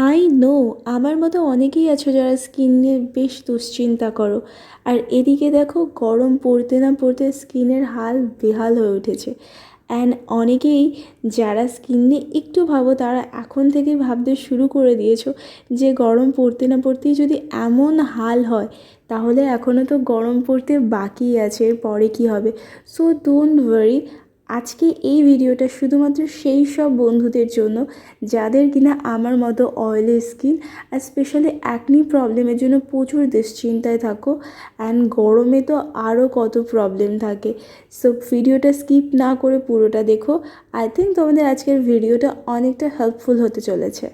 I know আমার মতো অনেকেই আছো যারা স্কিন নিয়ে বেশ দুশ্চিন্তা করো। আর এদিকে দেখো গরম পড়তে না পড়তে স্কিনের হাল বেহাল হয়ে উঠেছে। অ্যান্ড অনেকেই যারা স্কিন নিয়ে একটু ভাবো তারা এখন থেকেই ভাবতে শুরু করে দিয়েছো যে গরম পড়তে না পড়তেই যদি এমন হাল হয় তাহলে এখনও তো গরম পড়তে বাকি আছে, পরে কি হবে। সো ডোন্ট ওয়ারি, আজকে এই ভিডিওটা শুধুমাত্র সেই সব বন্ধুদের জন্য যাদের কিনা আমার মতো অয়েলি স্কিন আর স্পেশালি অ্যাকনি প্রবলেমের জন্য প্রচুর দুশ্চিন্তায় থাকো। অ্যান্ড গরমে তো আরও কত প্রবলেম থাকে। সো ভিডিওটা স্কিপ না করে পুরোটা দেখো। আই থিঙ্ক তোমাদের আজকের ভিডিওটা অনেকটা হেল্পফুল হতে চলেছে।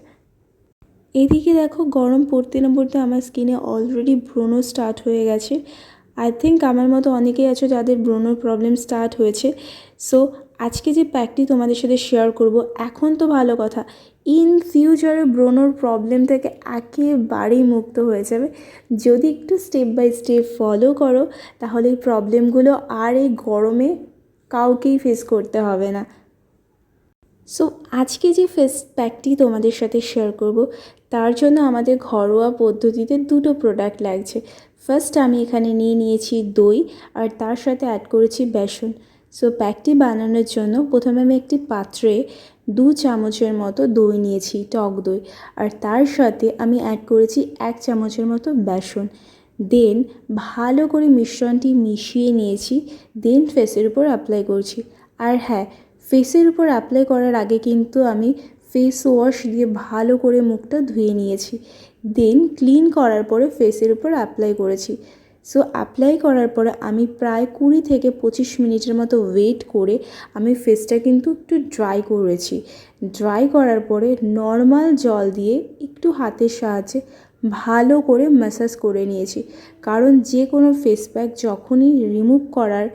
এদিকে দেখো গরম পড়তে না পড়তে আমার স্কিনে অলরেডি ব্রণ স্টার্ট হয়ে গেছে। আই থিঙ্ক আমার মতো অনেকেই আছো যাদের ব্রণর প্রবলেম স্টার্ট হয়েছে। সো আজকে যে প্যাকটি তোমাদের সাথে শেয়ার করব, এখন তো ভালো কথা, ইন ফিউচারে ব্রণর প্রবলেম থেকে একেবারেই মুক্ত হয়ে যাবে যদি একটু স্টেপ বাই স্টেপ ফলো করো। তাহলে এই প্রবলেমগুলো আর এই গরমে কাউকেই ফেস করতে হবে না। সো আজকে যে ফেস প্যাকটি তোমাদের সাথে শেয়ার করব তার জন্য আমাদের ঘরোয়া পদ্ধতিতে দুটো প্রোডাক্ট লাগছে। ফার্স্ট আমি এখানে নিয়েছি দই, আর তার সাথে অ্যাড করেছি বেসন। সো প্যাকটি বানানোর জন্য প্রথমে আমি একটি পাত্রে 2 চামচের মতো দই নিয়েছি, টক দই, আর তার সাথে আমি অ্যাড করেছি 1 চামচের মতো বেসন। দেন ভালো করে মিশ্রণটি মিশিয়ে নিয়েছি। দেন ফেসের উপর অ্যাপ্লাই করছি। আর হ্যাঁ, ফেসের উপর অ্যাপ্লাই করার আগে কিন্তু আমি ফেস ওয়াশ দিয়ে ভালো করে মুখটা ধুয়ে নিয়েছি। দেন ক্লিন করার পরে ফেসের উপর অ্যাপ্লাই করেছি। সো অ্যাপ্লাই করার পরে আমি প্রায় 20 থেকে 25 মিনিটের মতো ওয়েট করে আমি ফেসটা কিন্তু একটু ড্রাই করেছি। ড্রাই করার পরে নর্মাল জল দিয়ে একটু হাতের সাহায্যে ভালো করে ম্যাসাজ করে নিয়েছি। কারণ যে কোনো ফেস প্যাক যখনই রিমুভ করার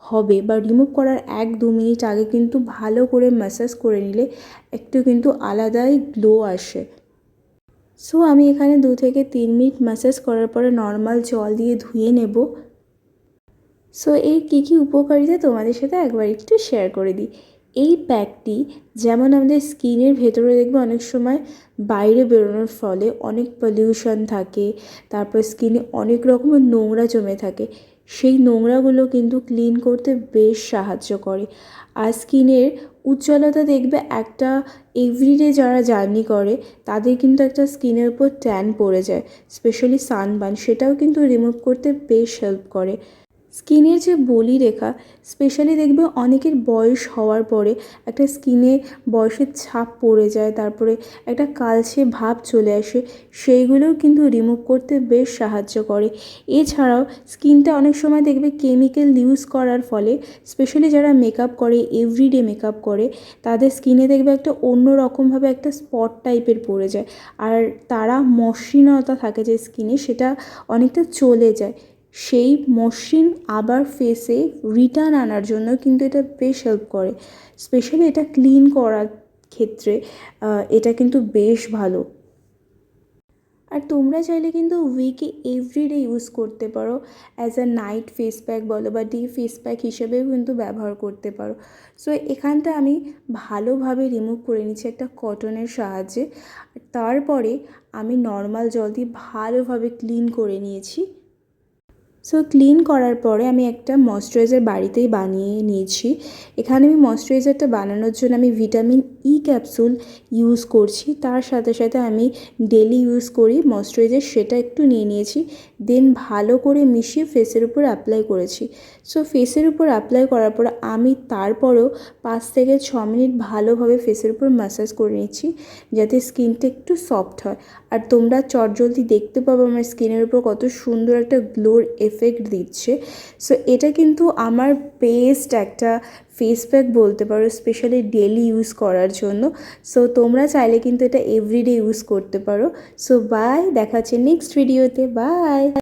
হবে বা রিমুভ করার 1-2 মিনিট আগে কিন্তু ভালো করে ম্যাসাজ করে নিলে একটু কিন্তু আলাদাই গ্লো আসে। সো আমি এখানে 2 থেকে 3 মিনিট ম্যাসাজ করার পরে নর্মাল জল দিয়ে ধুয়ে নেব। সো এর কী উপকারিতা তোমাদের সাথে একবার একটু শেয়ার করে দিই। এই প্যাকটি যেমন আমাদের স্কিনের ভেতরে দেখবে অনেক সময় বাইরে বেরোনোর ফলে অনেক পলিউশন থাকে, তারপর স্কিনে অনেক রকমের নোংরা জমে থাকে, সেই নোংরাগুলো কিন্তু ক্লিন করতে বেশ সাহায্য করে। আর স্কিনের উজ্জ্বলতা দেখবে একটা এভরিডে যারা জার্নি করে তাদের কিন্তু একটা স্কিনের উপর ট্যান পড়ে যায়, স্পেশালি সানবার্ন, সেটাও কিন্তু রিমুভ করতে বেশ হেল্প করে। স্কিনের যে বলিরেখা, স্পেশালি দেখবে অনেকের বয়স হওয়ার পরে একটা স্কিনে বয়সের ছাপ পড়ে যায়, তারপরে একটা কালচে ভাব চলে আসে, সেইগুলোও কিন্তু রিমুভ করতে বেশ সাহায্য করে। এছাড়াও স্কিনটা অনেক সময় দেখবে কেমিক্যাল ইউজ করার ফলে, স্পেশালি যারা মেকআপ করে, এভরিডে মেকআপ করে, তাদের স্কিনে দেখবে একটা অন্য রকমভাবে একটা স্পট টাইপের পড়ে যায়, আর তারা মসৃণতা থাকে যে স্কিনে, সেটা অনেকটা চলে যায়। সেই মসৃণ আবার ফেসে রিটার্ন আনার জন্য কিন্তু এটা বেশ হেল্প করে। স্পেশালি এটা ক্লিন করার ক্ষেত্রে এটা কিন্তু বেশ ভালো। আর তোমরা চাইলে কিন্তু উইকে এভরিডে ইউজ করতে পারো, as a night face pack বলো বা ডে ফেস প্যাক হিসেবেও কিন্তু ব্যবহার করতে পারো। সো এখানটা আমি ভালোভাবে রিমুভ করে নিচ্ছি একটা কটনের সাহায্যে। তারপরে আমি নর্মাল জল দিয়ে ভালোভাবে ক্লিন করে নিয়েছি। সো ক্লিন করার পরে আমি একটা ময়শ্চারাইজার বাড়িতেই বানিয়ে নিয়েছি। এখানে আমি ময়শ্চারাইজারটা বানানোর জন্য আমি ভিটামিন ই ক্যাপসুল ইউজ করছি, তার সাথে সাথে আমি ডেলি ইউজ করি ময়শ্চারাইজার, সেটা একটু নিয়ে নিয়েছি। দেন ভালো করে মিশিয়ে ফেসের উপর অ্যাপ্লাই করেছি। সো ফেসের উপর অ্যাপ্লাই করার পর আমি তারপরেও 5 থেকে 6 মিনিট ভালোভাবে ফেসের উপর ম্যাসাজ করে নিচ্ছি, যাতে স্কিনটা একটু সফট হয়। আর তোমরা চটজলদি দেখতে পাবো আমার স্কিনের উপর কত সুন্দর একটা গ্লোর এফেক্ট দিচ্ছে। সো এটা কিন্তু আমার বেস্ট একটা ফেস প্যাক বলতে পারো, স্পেশালি ডেলি ইউজ করার জন্য। সো তোমরা চাইলে কিন্তু এটা এভরিডে ইউজ করতে পারো। সো বাই, দেখা হচ্ছে নেক্সট ভিডিওতে, বাই।